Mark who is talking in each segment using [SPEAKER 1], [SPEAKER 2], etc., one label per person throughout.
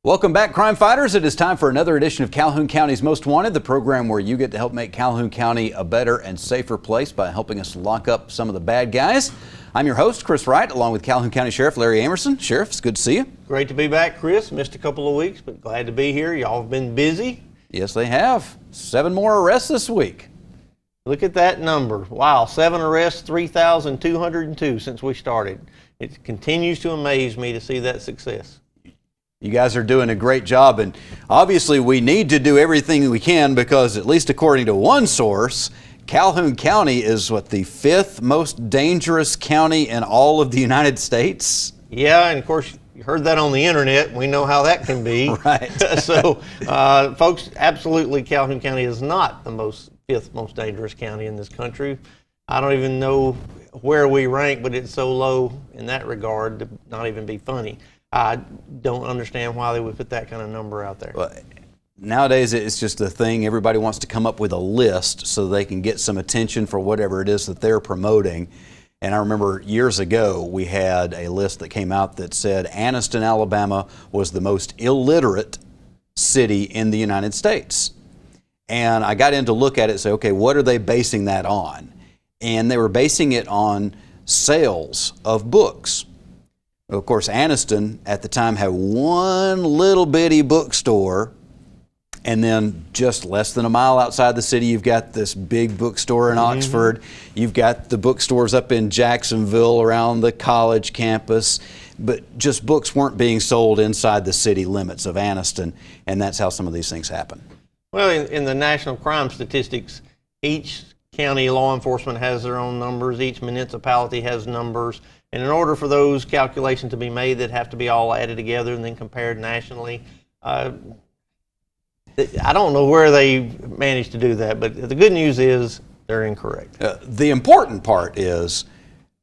[SPEAKER 1] Welcome back, crime fighters. It is time for another edition of Calhoun County's Most Wanted, the program where you get to help make Calhoun County a better and safer place by helping us lock up some of the bad guys. I'm your host, Chris Wright, along with Calhoun County Sheriff Larry Amerson. Sheriff, it's good to see you.
[SPEAKER 2] Great to be back, Chris. Missed a couple of weeks, but glad to be here. Y'all have been busy.
[SPEAKER 1] Yes, they have. 7 more arrests this week.
[SPEAKER 2] Look at that number. Wow, 7 arrests, 3,202 since we started. It continues to amaze me to see that success.
[SPEAKER 1] You guys are doing a great job, and obviously we need to do everything we can because, at least according to one source, Calhoun County is the 5th most dangerous county in all of the United States?
[SPEAKER 2] Yeah, and of course you heard that on the internet. We know how that can be.
[SPEAKER 1] Right.
[SPEAKER 2] So, folks, absolutely Calhoun County is not the 5th most dangerous county in this country. I don't even know where we rank, but it's so low in that regard to not even be funny. I don't understand why they would put that kind of number out there.
[SPEAKER 1] Well, nowadays, it's just a thing. Everybody wants to come up with a list so they can get some attention for whatever it is that they're promoting. And I remember years ago, we had a list that came out that said Anniston, Alabama was the most illiterate city in the United States. And I got in to look at it and say, okay, what are they basing that on? And they were basing it on sales of books. Of course, Anniston at the time had one little bitty bookstore, and then just less than a mile outside the city, you've got this big bookstore in Oxford. You've got the bookstores up in Jacksonville around the college campus, but just books weren't being sold inside the city limits of Anniston, and that's how some of these things happen.
[SPEAKER 2] Well, in the national crime statistics, each county law enforcement has their own numbers, each municipality has numbers. And in order for those calculations to be made, that have to be all added together and then compared nationally. I don't know where they managed to do that, but the good news is they're incorrect.
[SPEAKER 1] The important part is,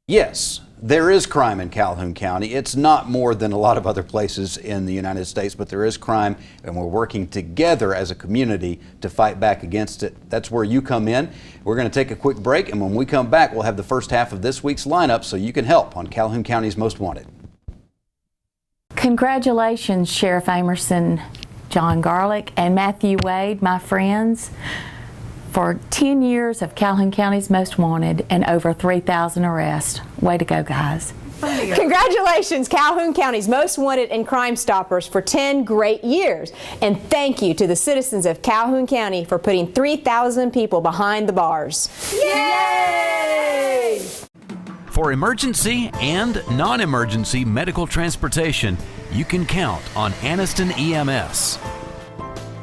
[SPEAKER 1] yes, there is crime in Calhoun County. It's not more than a lot of other places in the United States, but there is crime, and we're working together as a community to fight back against it. That's where you come in. We're going to take a quick break, and when we come back, we'll have the first half of this week's lineup so you can help on Calhoun County's Most Wanted.
[SPEAKER 3] Congratulations, Sheriff Amerson, John Garlick, and Matthew Wade, my friends, for 10 years of Calhoun County's Most Wanted and over 3,000 arrests. Way to go, guys.
[SPEAKER 4] Congratulations, Calhoun County's Most Wanted and Crime Stoppers, for 10 great years. And thank you to the citizens of Calhoun County for putting 3,000 people behind the bars. Yay!
[SPEAKER 5] For emergency and non-emergency medical transportation, you can count on Anniston EMS.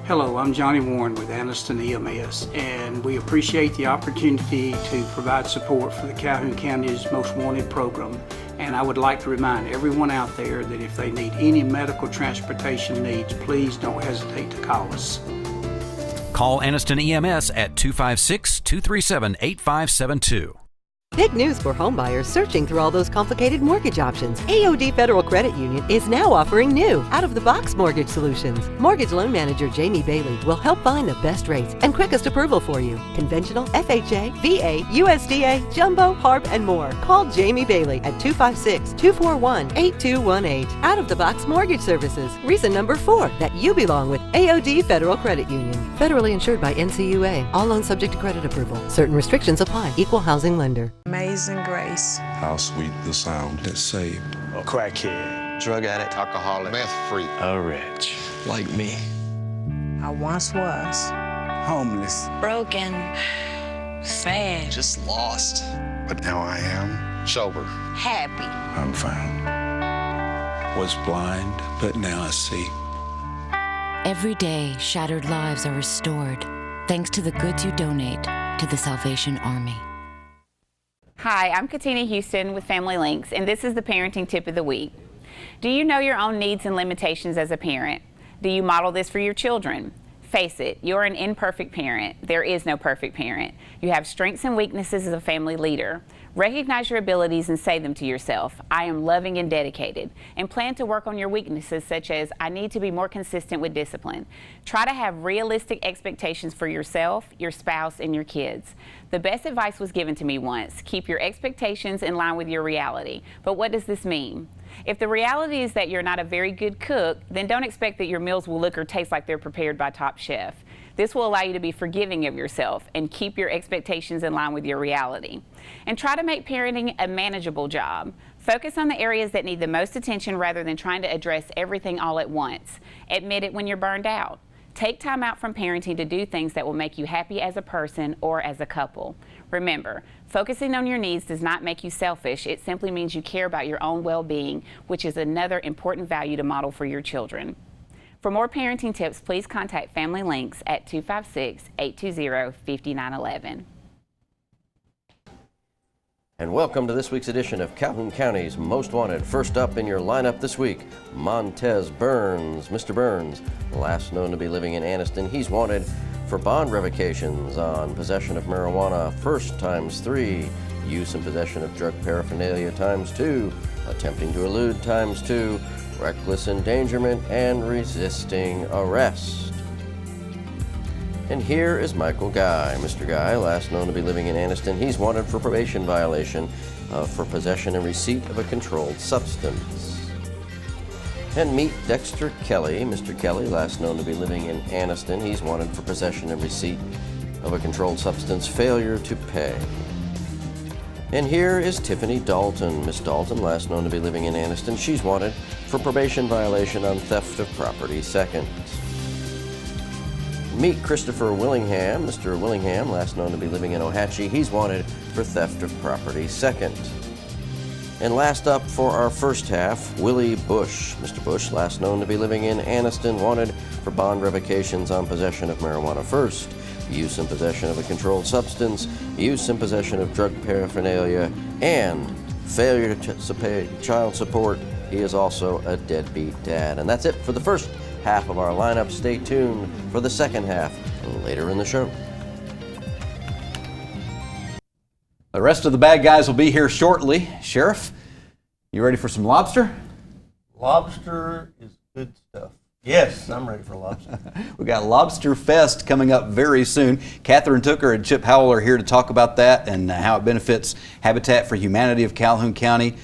[SPEAKER 6] Hello, I'm Johnny Warren with Anniston EMS, and we appreciate the opportunity to provide support for the Calhoun County's Most Wanted program. And I would like to remind everyone out there that if they need any medical transportation needs, please don't hesitate to call us.
[SPEAKER 5] Call Anniston EMS at 256-237-8572.
[SPEAKER 7] Big news for homebuyers searching through all those complicated mortgage options. AOD Federal Credit Union is now offering new, out-of-the-box mortgage solutions. Mortgage loan manager Jamie Bailey will help find the best rates and quickest approval for you. Conventional, FHA, VA, USDA, Jumbo, HARP, and more. Call Jamie Bailey at 256-241-8218. Out-of-the-box mortgage services. Reason number 4 that you belong with AOD Federal Credit Union. Federally insured by NCUA. All loans subject to credit approval. Certain restrictions apply. Equal housing lender.
[SPEAKER 8] Amazing Grace.
[SPEAKER 9] How sweet the sound that saved
[SPEAKER 10] a crackhead,
[SPEAKER 11] drug addict, alcoholic, meth freak,
[SPEAKER 10] a wretch
[SPEAKER 9] like me.
[SPEAKER 8] I once was
[SPEAKER 12] homeless,
[SPEAKER 13] broken, sad,
[SPEAKER 11] just lost.
[SPEAKER 9] But now I am
[SPEAKER 11] sober,
[SPEAKER 13] happy.
[SPEAKER 9] I'm found. Was blind, but now I see.
[SPEAKER 14] Every day, shattered lives are restored thanks to the goods you donate to the Salvation Army.
[SPEAKER 15] Hi, I'm Katina Houston with Family Links, and this is the parenting tip of the week. Do you know your own needs and limitations as a parent? Do you model this for your children? Face it, you're an imperfect parent. There is no perfect parent. You have strengths and weaknesses as a family leader. Recognize your abilities and say them to yourself. I am loving and dedicated. And plan to work on your weaknesses, such as I need to be more consistent with discipline. Try to have realistic expectations for yourself, your spouse, and your kids. The best advice was given to me once. Keep your expectations in line with your reality. But what does this mean? If the reality is that you're not a very good cook, then don't expect that your meals will look or taste like they're prepared by top chef. This will allow you to be forgiving of yourself and keep your expectations in line with your reality. And try to make parenting a manageable job. Focus on the areas that need the most attention rather than trying to address everything all at once. Admit it when you're burned out. Take time out from parenting to do things that will make you happy as a person or as a couple. Remember, focusing on your needs does not make you selfish. It simply means you care about your own well-being, which is another important value to model for your children. For more parenting tips, please contact Family Links at 256-820-5911.
[SPEAKER 12] And welcome to this week's edition of Calhoun County's Most Wanted. First up in your lineup this week, Montez Burns. Mr. Burns, last known to be living in Anniston, he's wanted for bond revocations on possession of marijuana, first ×3, use and possession of drug paraphernalia ×2, attempting to elude ×2, reckless endangerment, and resisting arrest. And here is Michael Guy. Mr. Guy, last known to be living in Anniston, he's wanted for probation violation for possession and receipt of a controlled substance. And meet Dexter Kelly. Mr. Kelly, last known to be living in Anniston, he's wanted for possession and receipt of a controlled substance, failure to pay. And here is Tiffany Dalton. Miss Dalton, last known to be living in Anniston, she's wanted for probation violation on theft of property, second. Meet Christopher Willingham. Mr. Willingham, last known to be living in Ohatchee, he's wanted for theft of property, second. And last up for our first half, Willie Bush. Mr. Bush, last known to be living in Anniston, wanted for bond revocations on possession of marijuana, first, use and possession of a controlled substance, use and possession of drug paraphernalia, and failure to pay child support. He is also a deadbeat dad. And that's it for the first half of our lineup. Stay tuned for the second half later in the show.
[SPEAKER 1] The rest of the bad guys will be here shortly. Sheriff, you ready for some lobster?
[SPEAKER 2] Lobster is good stuff. Yes, I'm ready for lobster.
[SPEAKER 1] We got Lobster Fest coming up very soon. Catherine Tooker and Chip Howell are here to talk about that and how it benefits Habitat for Humanity of Calhoun County.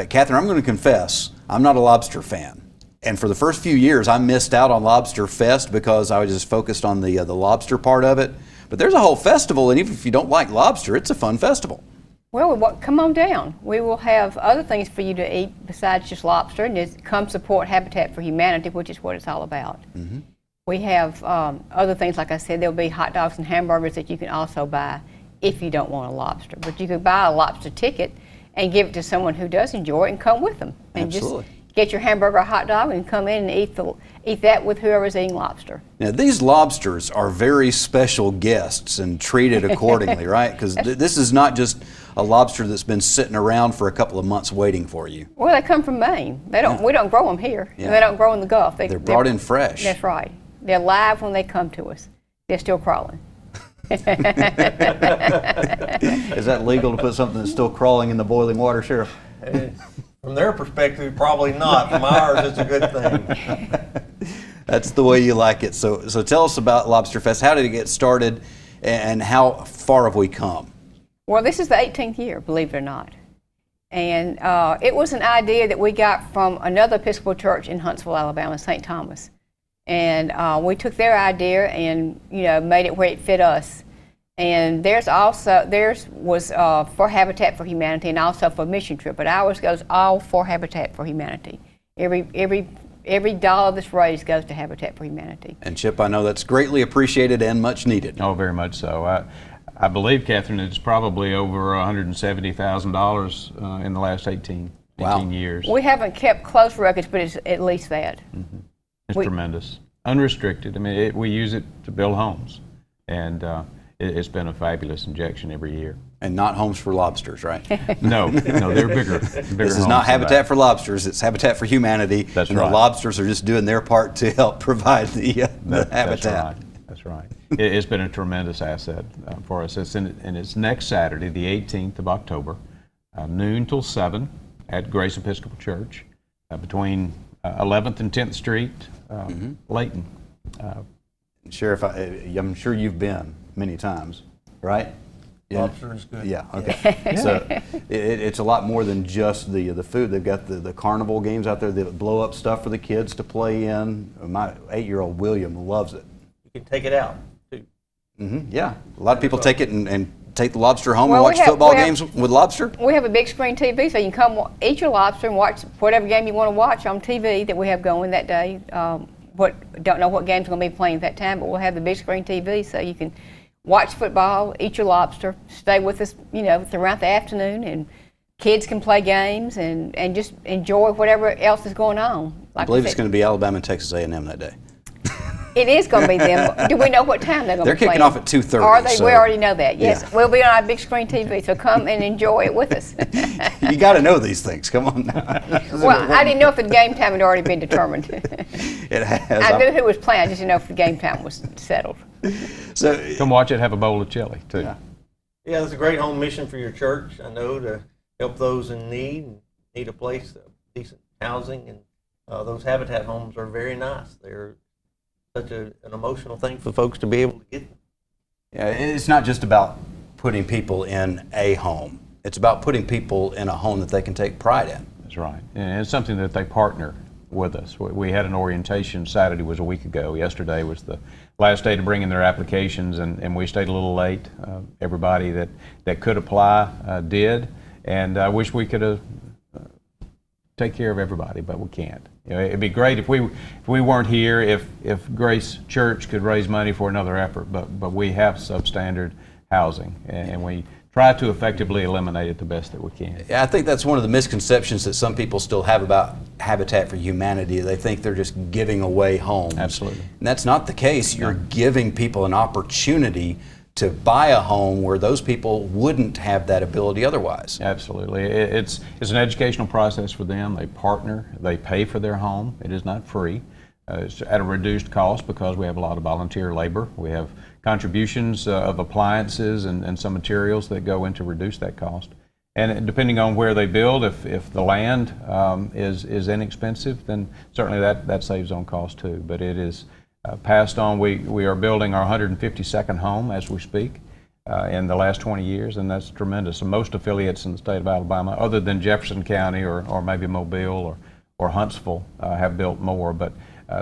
[SPEAKER 1] Catherine, I'm going to confess, I'm not a lobster fan. And for the first few years, I missed out on Lobster Fest because I was just focused on the lobster part of it. But there's a whole festival, and even if you don't like lobster, it's a fun festival.
[SPEAKER 16] Well, come on down. We will have other things for you to eat besides just lobster, and just come support Habitat for Humanity, which is what it's all about. Mm-hmm. We have other things, like I said, there'll be hot dogs and hamburgers that you can also buy if you don't want a lobster. But you could buy a lobster ticket and give it to someone who does enjoy it and come with them. And
[SPEAKER 1] Absolutely.
[SPEAKER 16] Just get your hamburger or hot dog and come in and eat that with whoever's eating lobster.
[SPEAKER 1] Now, these lobsters are very special guests and treated accordingly, right? Because this is not just a lobster that's been sitting around for a couple of months waiting for you.
[SPEAKER 16] Well, they come from Maine. They don't. Yeah. We don't grow them here. Yeah. They don't grow in the Gulf.
[SPEAKER 1] They're brought in fresh.
[SPEAKER 16] That's right. They're live when they come to us. They're still crawling.
[SPEAKER 1] Is that legal to put something that's still crawling in the boiling water, Sheriff?
[SPEAKER 2] From their perspective, probably not. From ours, it's a good thing.
[SPEAKER 1] That's the way you like it. So tell us about Lobster Fest. How did it get started, and how far have we come?
[SPEAKER 16] Well, this is the 18th year, believe it or not. And it was an idea that we got from another Episcopal church in Huntsville, Alabama, St. Thomas. And we took their idea and made it where it fit us. And theirs was for Habitat for Humanity and also for Mission Trip, but ours goes all for Habitat for Humanity. Every dollar that's raised goes to Habitat for Humanity.
[SPEAKER 1] And Chip, I know that's greatly appreciated and much needed.
[SPEAKER 17] Oh, very much so. I believe, Catherine, it's probably over $170,000 in the last 18 years.
[SPEAKER 16] We haven't kept close records, but it's at least that.
[SPEAKER 17] Mm-hmm. It's tremendous. Unrestricted. I mean, we use it to build homes. And it's been a fabulous injection every year.
[SPEAKER 1] And not homes for lobsters, right?
[SPEAKER 17] No, they're bigger.
[SPEAKER 1] This is not Habitat for Lobsters, it's Habitat for Humanity.
[SPEAKER 17] That's
[SPEAKER 1] and
[SPEAKER 17] right.
[SPEAKER 1] The lobsters are just doing their part to help provide the habitat.
[SPEAKER 17] That's right. right. It's been a tremendous asset for us. And it's next Saturday, the 18th of October, noon till 7 at Grace Episcopal Church, between 11th and 10th Street, Layton.
[SPEAKER 1] Sheriff, I'm sure you've been many times, right? Yeah.
[SPEAKER 2] Lobster is good.
[SPEAKER 1] Yeah, okay. So it's a lot more than just the food. They've got the carnival games out there, the blow up stuff for the kids to play in. My 8-year-old William loves it.
[SPEAKER 2] You can take it out, too.
[SPEAKER 1] Yeah, a lot of people take it and take the lobster home
[SPEAKER 16] Well,
[SPEAKER 1] and watch football games with lobster.
[SPEAKER 16] We have a big screen TV, so you can come eat your lobster and watch whatever game you want to watch on TV that we have going that day. Don't know what game's going to be playing at that time, but we'll have the big screen TV, so you can watch football, eat your lobster, stay with us, throughout the afternoon, and kids can play games and just enjoy whatever else is going on.
[SPEAKER 1] I believe it's going to be Alabama and Texas A&M that day.
[SPEAKER 16] It is going to be them. Do we know what time they're going to be playing?
[SPEAKER 1] They're kicking off at 2:30.
[SPEAKER 16] Are they?
[SPEAKER 1] So
[SPEAKER 16] We already know that. Yes,
[SPEAKER 1] yeah.
[SPEAKER 16] We'll be on our big screen TV, so come and enjoy it with us.
[SPEAKER 1] You got to know these things. Come on now.
[SPEAKER 16] Well, I didn't know if the game time had already been determined.
[SPEAKER 1] It has.
[SPEAKER 16] I knew who was playing. I just didn't know if the game time was settled.
[SPEAKER 1] So
[SPEAKER 17] come watch it. Have a bowl of chili too.
[SPEAKER 2] Yeah, that's a great home mission for your church. I know, to help those in need a place, decent housing, and those Habitat homes are very nice. They're such an emotional thing for folks to be able to get them.
[SPEAKER 1] Yeah, it's not just about putting people in a home. It's about putting people in a home that they can take pride in.
[SPEAKER 17] That's right. And it's something that they partner with us. We had an orientation. Saturday was a week ago. Yesterday was the last day to bring in their applications, and we stayed a little late. Everybody that could apply did, and I wish we could take care of everybody, but we can't. It'd be great if we weren't here, if Grace Church could raise money for another effort, but we have substandard housing, and we try to effectively eliminate it the best that we can.
[SPEAKER 1] Yeah, I think that's one of the misconceptions that some people still have about Habitat for Humanity. They think they're just giving away homes.
[SPEAKER 17] Absolutely.
[SPEAKER 1] And that's not the case. You're giving people an opportunity to buy a home where those people wouldn't have that ability otherwise.
[SPEAKER 17] Absolutely. It's an educational process for them. They partner, they pay for their home. It is not free. It's at a reduced cost because we have a lot of volunteer labor. We have contributions of appliances and some materials that go in to reduce that cost. And depending on where they build, if the land is inexpensive, then certainly that saves on cost too. But it is passed on. We are building our 152nd home as we speak in the last 20 years, and that's tremendous. And most affiliates in the state of Alabama, other than Jefferson County or maybe Mobile or Huntsville, have built more. But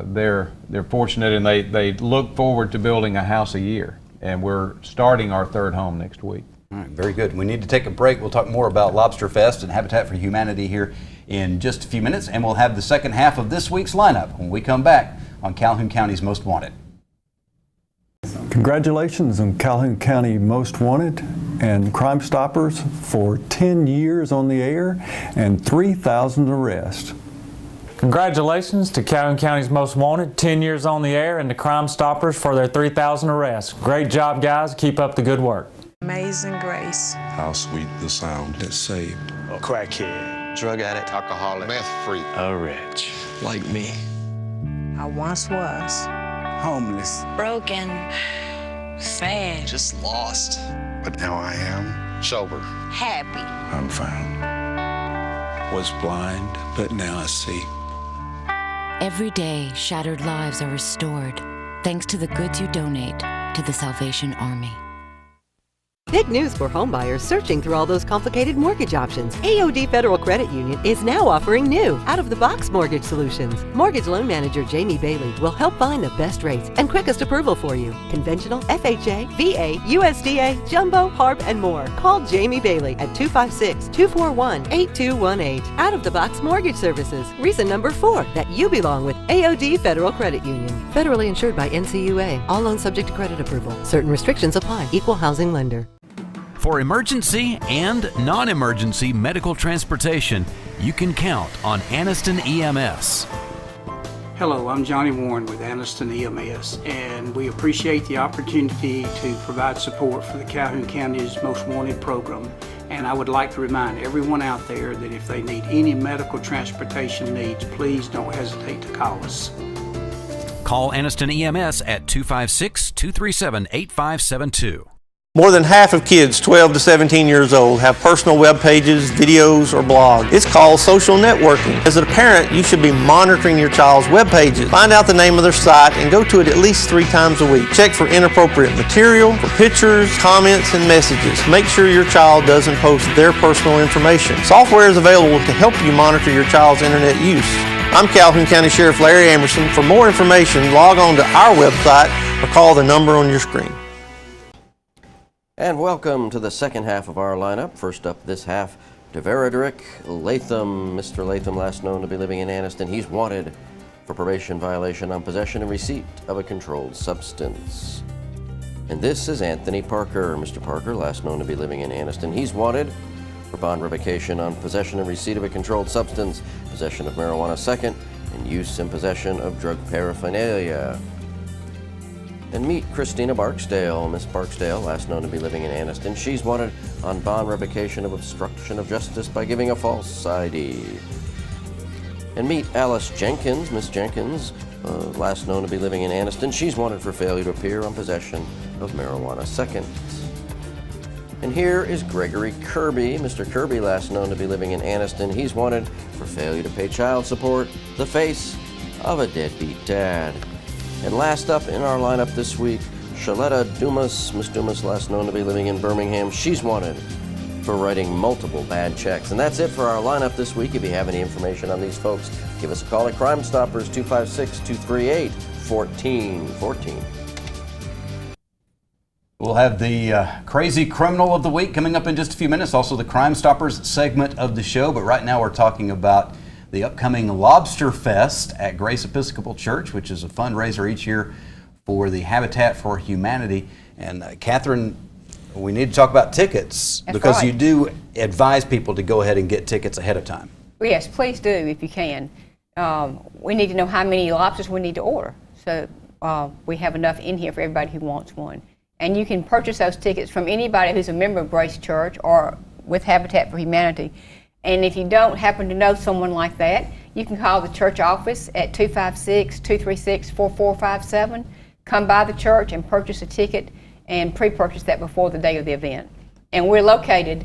[SPEAKER 17] they're fortunate, and they look forward to building a house a year. And we're starting our third home next week.
[SPEAKER 1] All right, very good. We need to take a break. We'll talk more about Lobster Fest and Habitat for Humanity here in just a few minutes, and we'll have the second half of this week's lineup when we come back on Calhoun County's Most Wanted.
[SPEAKER 18] Congratulations on Calhoun County Most Wanted and Crime Stoppers for 10 years on the air and 3,000 arrests.
[SPEAKER 19] Congratulations to Calhoun County's Most Wanted, 10 years on the air, and the Crime Stoppers for their 3,000 arrests. Great job, guys. Keep up the good work.
[SPEAKER 8] Amazing grace.
[SPEAKER 9] How sweet the sound that saved
[SPEAKER 10] A crackhead.
[SPEAKER 11] Drug addict, alcoholic, meth freak,
[SPEAKER 10] A wretch.
[SPEAKER 9] like me.
[SPEAKER 8] I once was.
[SPEAKER 10] Homeless.
[SPEAKER 13] Broken. Sad.
[SPEAKER 11] just lost. But now I am sober.
[SPEAKER 13] Happy.
[SPEAKER 9] I'm found. Was blind, but now I see.
[SPEAKER 14] Every day, shattered lives are restored thanks to the goods you donate to the Salvation Army.
[SPEAKER 7] Big news for homebuyers searching through all those complicated mortgage options. AOD Federal Credit Union is now offering new, out-of-the-box mortgage solutions. Mortgage loan manager Jamie Bailey will help find the best rates and quickest approval for you. Conventional, FHA, VA, USDA, jumbo, HARP, and more. Call Jamie Bailey at 256-241-8218. Out-of-the-box mortgage services. Reason number 4 that you belong with AOD Federal Credit Union. Federally insured by NCUA. All loans subject to credit approval. Certain restrictions apply. Equal housing lender.
[SPEAKER 5] For emergency and non-emergency medical transportation, you can count on Anniston EMS.
[SPEAKER 6] Hello, I'm Johnny Warren with Anniston EMS, and we appreciate the opportunity to provide support for the Calhoun County's Most Wanted program. And I would like to remind everyone out there that if they need any medical transportation needs, please don't hesitate to call us.
[SPEAKER 5] Call Anniston EMS at 256-237-8572.
[SPEAKER 2] More than half of kids 12 to 17 years old have personal web pages, videos, or blogs. It's called social networking. As a parent, you should be monitoring your child's web pages. Find out the name of their site and go to it at least 3 times a week. Check for inappropriate material, for pictures, comments, and messages. Make sure your child doesn't post their personal information. Software is available to help you monitor your child's internet use. I'm Calhoun County Sheriff Larry Amerson. For more information, log on to our website or call the number on your screen.
[SPEAKER 12] And welcome to the second half of our lineup. First up this half, Deveredrick Latham. Mr. Latham, last known to be living in Anniston. He's wanted for probation violation on possession and receipt of a controlled substance. And this is Anthony Parker. Mr. Parker, last known to be living in Anniston. He's wanted for bond revocation on possession and receipt of a controlled substance, possession of marijuana second, and use and possession of drug paraphernalia. And meet Christina Barksdale. Miss Barksdale, last known to be living in Anniston. She's wanted on bond revocation of obstruction of justice by giving a false ID. And meet Alice Jenkins. Miss Jenkins, last known to be living in Anniston. She's wanted for failure to appear on possession of marijuana second. And here is Gregory Kirby. Mr. Kirby, last known to be living in Anniston. He's wanted for failure to pay child support, the face of a deadbeat dad. And last up in our lineup this week, Shaletta Dumas. Miss Dumas, last known to be living in Birmingham. She's wanted for writing multiple bad checks. And that's it for our lineup this week. If you have any information on these folks, give us a call at Crime Stoppers, 256-238-1414.
[SPEAKER 1] We'll have the Crazy Criminal of the Week coming up in just a few minutes, also the Crime Stoppers segment of the show. But right now we're talking about the upcoming Lobster Fest at Grace Episcopal Church, which is a fundraiser each year for the Habitat for Humanity. And Catherine, we need to talk about tickets.
[SPEAKER 16] That's
[SPEAKER 1] because
[SPEAKER 16] right.
[SPEAKER 1] You do advise people to go ahead and get tickets ahead of time.
[SPEAKER 16] Yes, please do if you can. We need to know how many lobsters we need to order, so we have enough in here for everybody who wants one. And you can purchase those tickets from anybody who's a member of Grace Church or with Habitat for Humanity. And if you don't happen to know someone like that, you can call the church office at 256-236-4457. Come by the church and purchase a ticket and pre-purchase that before the day of the event. And we're located,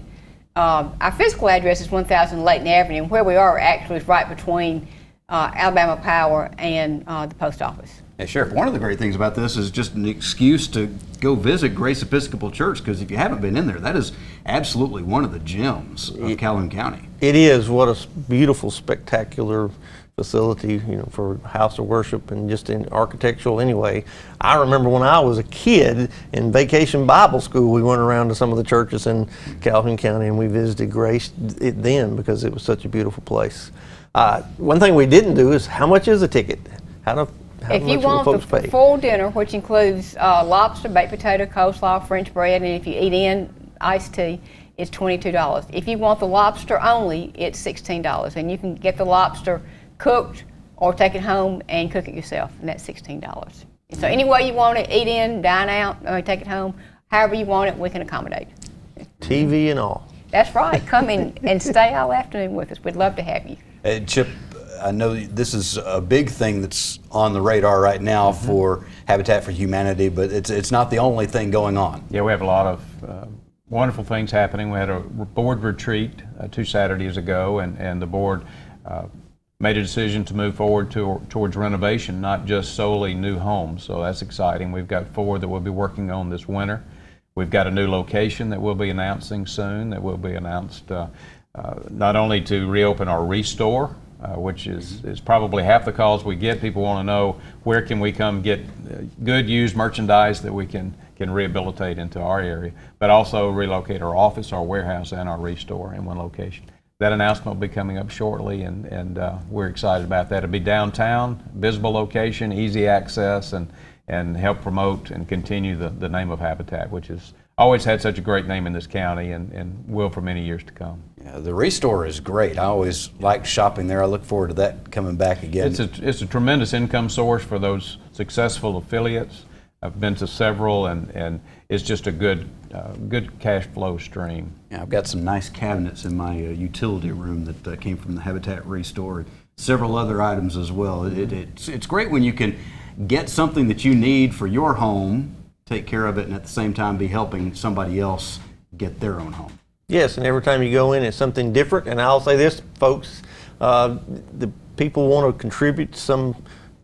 [SPEAKER 16] our physical address is 1000 Layton Avenue, and where we are actually is right between Alabama Power and the post office.
[SPEAKER 1] Hey, Sheriff, one of the great things about this is just an excuse to go visit Grace Episcopal Church, because if you haven't been in there, that is absolutely one of the gems of Calhoun County.
[SPEAKER 2] It is. What a beautiful, spectacular facility, for house of worship and just in architectural anyway. I remember when I was a kid in vacation Bible school, we went around to some of the churches in Calhoun County and we visited Grace then because it was such a beautiful place. One thing we didn't do is how much is a ticket?
[SPEAKER 16] If you want the full dinner, which includes lobster, baked potato, coleslaw, French bread, and if you eat in iced tea, it's $22. If you want the lobster only, it's $16. And you can get the lobster cooked or take it home and cook it yourself, and that's $16. So any way you want it, eat in, dine out, or take it home, however you want it, we can accommodate.
[SPEAKER 2] TV and all.
[SPEAKER 16] That's right. Come in and stay all afternoon with us. We'd love to have you.
[SPEAKER 1] Chip, I know this is a big thing that's on the radar right now for Habitat for Humanity, but it's not the only thing going on.
[SPEAKER 17] Yeah, we have a lot of wonderful things happening. We had a board retreat 2 Saturdays ago, and the board made a decision to move forward towards renovation, not just solely new homes. So that's exciting. We've got 4 that we'll be working on this winter. We've got a new location that we'll be announcing soon, that will be announced not only to reopen our restore, which is probably half the calls we get. People want to know where can we come get good used merchandise that we can rehabilitate into our area, but also relocate our office, our warehouse, and our restore in one location. That announcement will be coming up shortly, and we're excited about that. It'll be downtown, visible location, easy access, and help promote and continue the name of Habitat, which has always had such a great name in this county and will for many years to come.
[SPEAKER 1] Yeah, the restore is great. I always like shopping there. I look forward to that coming back again.
[SPEAKER 17] It's a tremendous income source for those successful affiliates. I've been to several, and it's just a good cash flow stream.
[SPEAKER 1] Yeah, I've got some nice cabinets in my utility room that came from the Habitat Restore. Several other items as well. It's great when you can get something that you need for your home, take care of it, and at the same time be helping somebody else get their own home.
[SPEAKER 2] Yes, and every time you go in, it's something different. And I'll say this, folks, the people want to contribute to some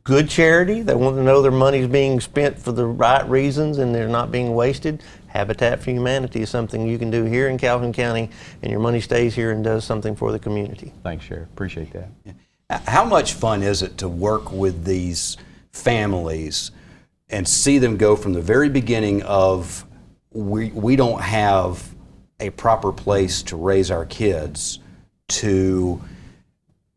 [SPEAKER 2] good charity. They want to know their money's being spent for the right reasons and they're not being wasted. Habitat for Humanity is something you can do here in Calhoun County, and your money stays here and does something for the community.
[SPEAKER 17] Thanks, Sheriff. Appreciate that.
[SPEAKER 1] Yeah. How much fun is it to work with these families and see them go from the very beginning of we don't have a proper place to raise our kids to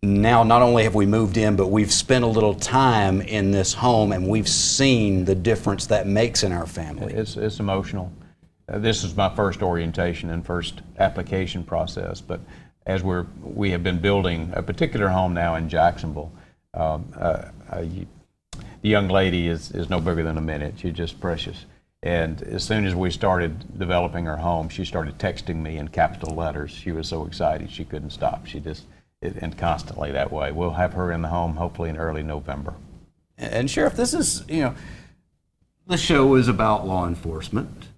[SPEAKER 1] now not only have we moved in, but we've spent a little time in this home and we've seen the difference that makes in our family?
[SPEAKER 17] It's emotional. This is my first orientation and first application process, but as we have been building a particular home now in Jacksonville, the young lady is no bigger than a minute. She's just precious. And as soon as we started developing her home, she started texting me in capital letters. She was so excited she couldn't stop. And constantly that way. We'll have her in the home hopefully in early November.
[SPEAKER 1] And Sheriff, this is, the show is about law enforcement.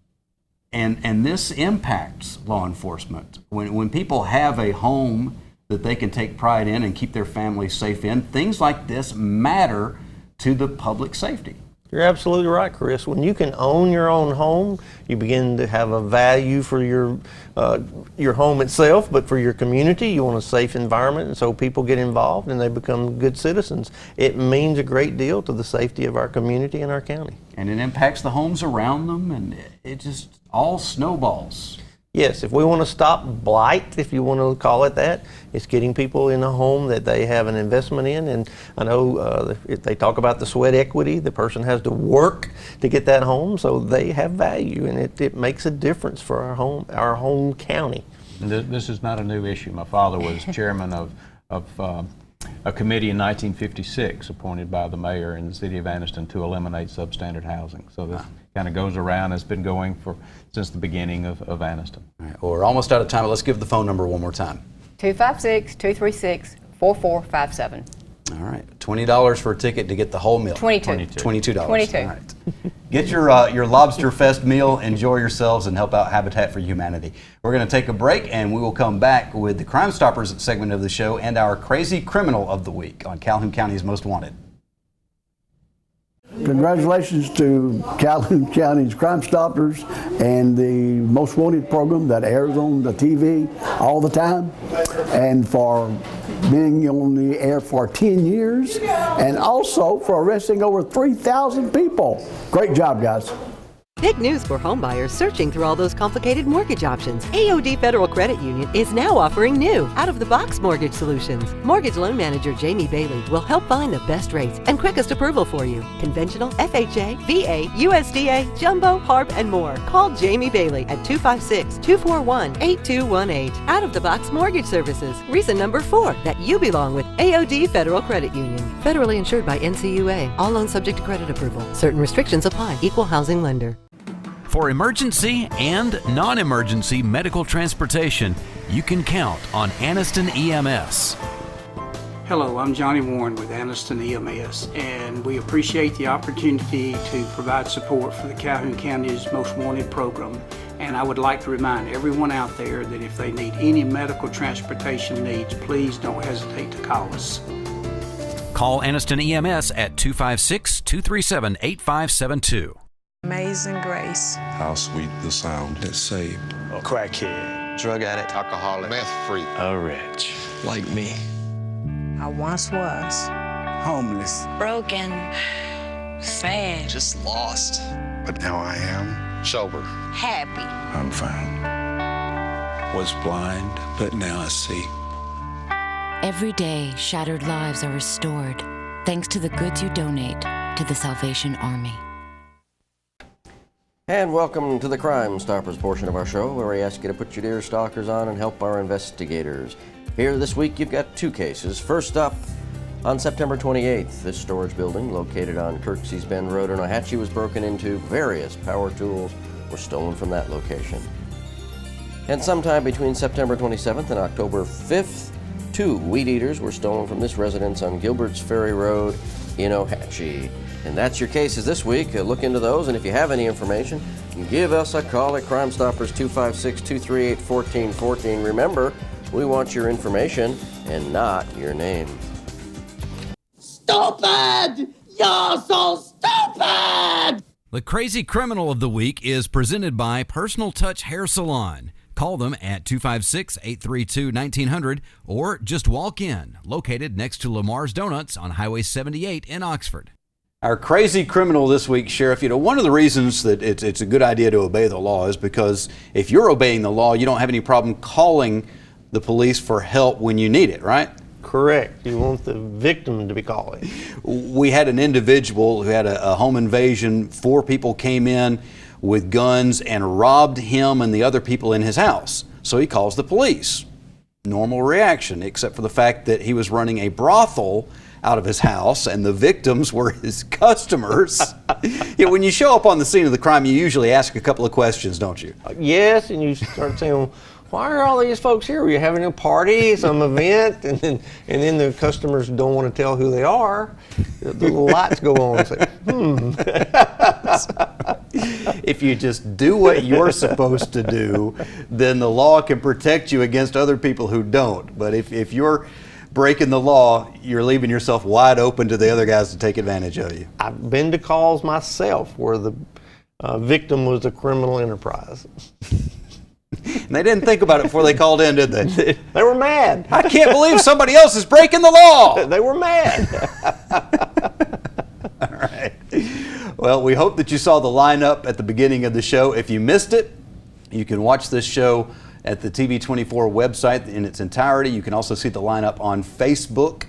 [SPEAKER 1] And this impacts law enforcement. When people have a home that they can take pride in and keep their families safe in, things like this matter to the public safety.
[SPEAKER 2] You're absolutely right, Chris. When you can own your own home, you begin to have a value for your home itself, but for your community, you want a safe environment, and so people get involved and they become good citizens. It means a great deal to the safety of our community and our county.
[SPEAKER 1] And it impacts the homes around them, and it just all snowballs.
[SPEAKER 2] Yes, if we want to stop blight, if you want to call it that, it's getting people in a home that they have an investment in. And I know if they talk about the sweat equity, the person has to work to get that home, so they have value, and it makes a difference for our home county.
[SPEAKER 17] This is not a new issue. My father was chairman of a committee in 1956 appointed by the mayor in the city of Anniston to eliminate substandard housing. So this kind of goes around. It's been going since the beginning of Anniston.
[SPEAKER 1] All right, well, we're almost out of time, but let's give the phone number one more time.
[SPEAKER 16] 256-236-4457.
[SPEAKER 1] All right, $20 for a ticket to get the whole meal.
[SPEAKER 16] $22.
[SPEAKER 1] All right. Get your Lobster Fest meal, enjoy yourselves, and help out Habitat for Humanity. We're going to take a break, and we will come back with the Crime Stoppers segment of the show and our Crazy Criminal of the Week on Calhoun County's Most Wanted.
[SPEAKER 20] Congratulations to Calhoun County's Crime Stoppers and the Most Wanted program that airs on the TV all the time, and for being on the air for 10 years, and also for arresting over 3,000 people. Great job, guys.
[SPEAKER 7] Big news for homebuyers searching through all those complicated mortgage options. AOD Federal Credit Union is now offering new, out-of-the-box mortgage solutions. Mortgage loan manager Jamie Bailey will help find the best rates and quickest approval for you. Conventional, FHA, VA, USDA, Jumbo, HARP, and more. Call Jamie Bailey at 256-241-8218. Out-of-the-box mortgage services. Reason number 4 that you belong with AOD Federal Credit Union. Federally insured by NCUA. All loans subject to credit approval. Certain restrictions apply. Equal housing lender.
[SPEAKER 5] For emergency and non-emergency medical transportation, you can count on Anniston EMS.
[SPEAKER 6] Hello, I'm Johnny Warren with Anniston EMS, and we appreciate the opportunity to provide support for the Calhoun County's Most Wanted program. And I would like to remind everyone out there that if they need any medical transportation needs, please don't hesitate to call us.
[SPEAKER 5] Call Anniston EMS at 256-237-8572.
[SPEAKER 8] Amazing grace.
[SPEAKER 9] How sweet the sound that saved
[SPEAKER 10] A crackhead, drug addict,
[SPEAKER 11] alcoholic, meth freak,
[SPEAKER 10] a wretch like me.
[SPEAKER 8] I once was
[SPEAKER 10] Homeless,
[SPEAKER 13] Broken. Sad.
[SPEAKER 11] just lost. But now I am sober.
[SPEAKER 13] Happy.
[SPEAKER 9] I'm found. Was blind, but now I see.
[SPEAKER 14] Every day, shattered lives are restored thanks to the goods you donate to the Salvation Army.
[SPEAKER 12] And welcome to the Crime Stoppers portion of our show, where we ask you to put your deer stalkers on and help our investigators. Here this week, you've got 2 cases. First up, on September 28th, this storage building located on Kirksey's Bend Road in Ohatchee was broken into. Various power tools were stolen from that location. And sometime between September 27th and October 5th, 2 weed eaters were stolen from this residence on Gilbert's Ferry Road in Ohatchee. and that's your cases this week. Look into those, and if you have any information, give us a call at Crime Stoppers 256-238-1414. Remember, we want your information and not your name.
[SPEAKER 21] Stupid! You're so stupid!
[SPEAKER 5] The Crazy Criminal of the Week is presented by Personal Touch Hair Salon. Call them at 256-832-1900 or just walk in, located next to Lamar's Donuts on Highway 78 in Oxford.
[SPEAKER 1] Our crazy criminal this week, Sheriff, one of the reasons that it's a good idea to obey the law is because if you're obeying the law, you don't have any problem calling the police for help when you need it, right?
[SPEAKER 2] Correct. You want the victim to be calling.
[SPEAKER 1] We had an individual who had a home invasion. 4 people came in with guns and robbed him and the other people in his house. So he calls the police. Normal reaction, except for the fact that he was running a brothel out of his house and the victims were his customers. When you show up on the scene of the crime, you usually ask a couple of questions, don't you?
[SPEAKER 2] Yes, and you start saying, why are all these folks here? Were you having a party, some event? And then the customers don't want to tell who they are. The little lights go on and say,
[SPEAKER 1] If you just do what you're supposed to do, then the law can protect you against other people who don't. But if you're breaking the law, you're leaving yourself wide open to the other guys to take advantage of you.
[SPEAKER 2] I've been to calls myself where the victim was a criminal enterprise.
[SPEAKER 1] And they didn't think about it before they called in, did they?
[SPEAKER 2] They were mad.
[SPEAKER 1] I can't believe somebody else is breaking the law.
[SPEAKER 2] They were mad.
[SPEAKER 1] All right. Well, we hope that you saw the lineup at the beginning of the show. If you missed it, you can watch this show at the TV24 website in its entirety. You can also see the lineup on Facebook.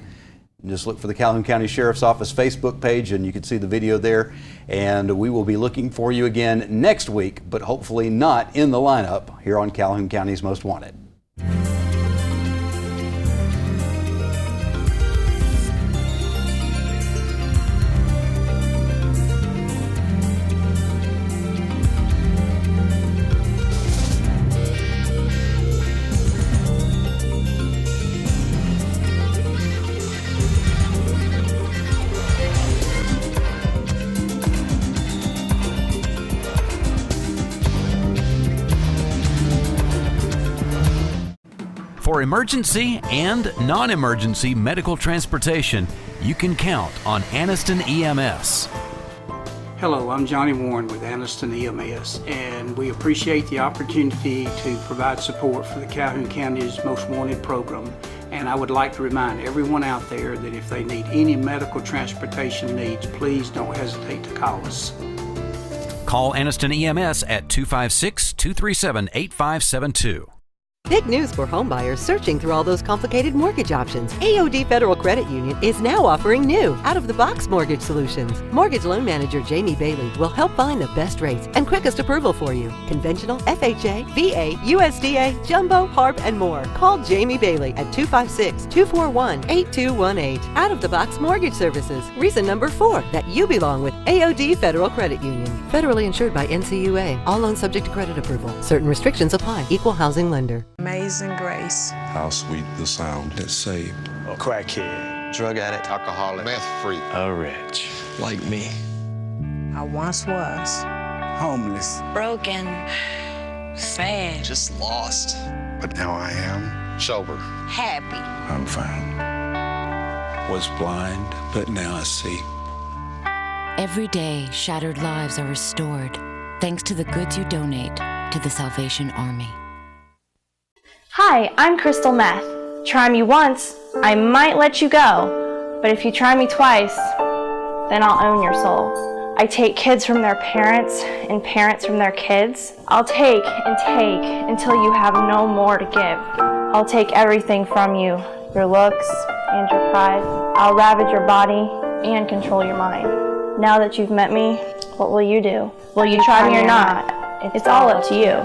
[SPEAKER 1] Just look for the Calhoun County Sheriff's Office Facebook page and you can see the video there. And we will be looking for you again next week, but hopefully not in the lineup here on Calhoun County's Most Wanted.
[SPEAKER 5] For emergency and non-emergency medical transportation, you can count on Anniston EMS.
[SPEAKER 6] Hello, I'm Johnny Warren with Anniston EMS, and we appreciate the opportunity to provide support for the Calhoun County's Most Wanted program. And I would like to remind everyone out there that if they need any medical transportation needs, please don't hesitate to call us.
[SPEAKER 5] Call Anniston EMS at 256-237-8572.
[SPEAKER 7] Big news for homebuyers searching through all those complicated mortgage options. AOD Federal Credit Union is now offering new, out-of-the-box mortgage solutions. Mortgage loan manager Jamie Bailey will help find the best rates and quickest approval for you. Conventional, FHA, VA, USDA, jumbo, HARP, and more. Call Jamie Bailey at 256-241-8218. Out-of-the-box mortgage services. Reason number 4 that you belong with AOD Federal Credit Union. Federally insured by NCUA. All loans subject to credit approval. Certain restrictions apply. Equal housing lender.
[SPEAKER 8] Amazing Grace.
[SPEAKER 9] How sweet the sound that saved
[SPEAKER 10] A crackhead, drug addict, alcoholic, meth freak, a wretch like me.
[SPEAKER 8] I once was
[SPEAKER 10] Homeless,
[SPEAKER 13] Broken. Sad.
[SPEAKER 10] just lost. But now I am sober.
[SPEAKER 13] Happy.
[SPEAKER 9] I'm found. Was blind, but now I see.
[SPEAKER 14] Every day, shattered lives are restored thanks to the goods you donate to the Salvation Army.
[SPEAKER 22] Hi, I'm Crystal Meth. Try me once, I might let you go. But if you try me twice, then I'll own your soul. I take kids from their parents and parents from their kids. I'll take and take until you have no more to give. I'll take everything from you, your looks and your pride. I'll ravage your body and control your mind. Now that you've met me, what will you do? Will you try me or not? It's all up to you.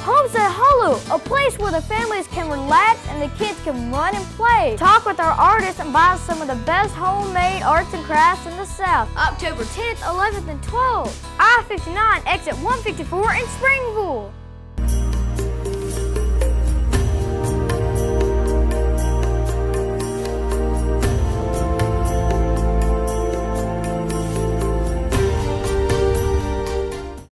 [SPEAKER 23] Homestead Hollow, a place where the families can relax and the kids can run and play. Talk with our artists and buy some of the best homemade arts and crafts in the South. October 10th, 11th, and 12th. I-59, exit 154 in Springville.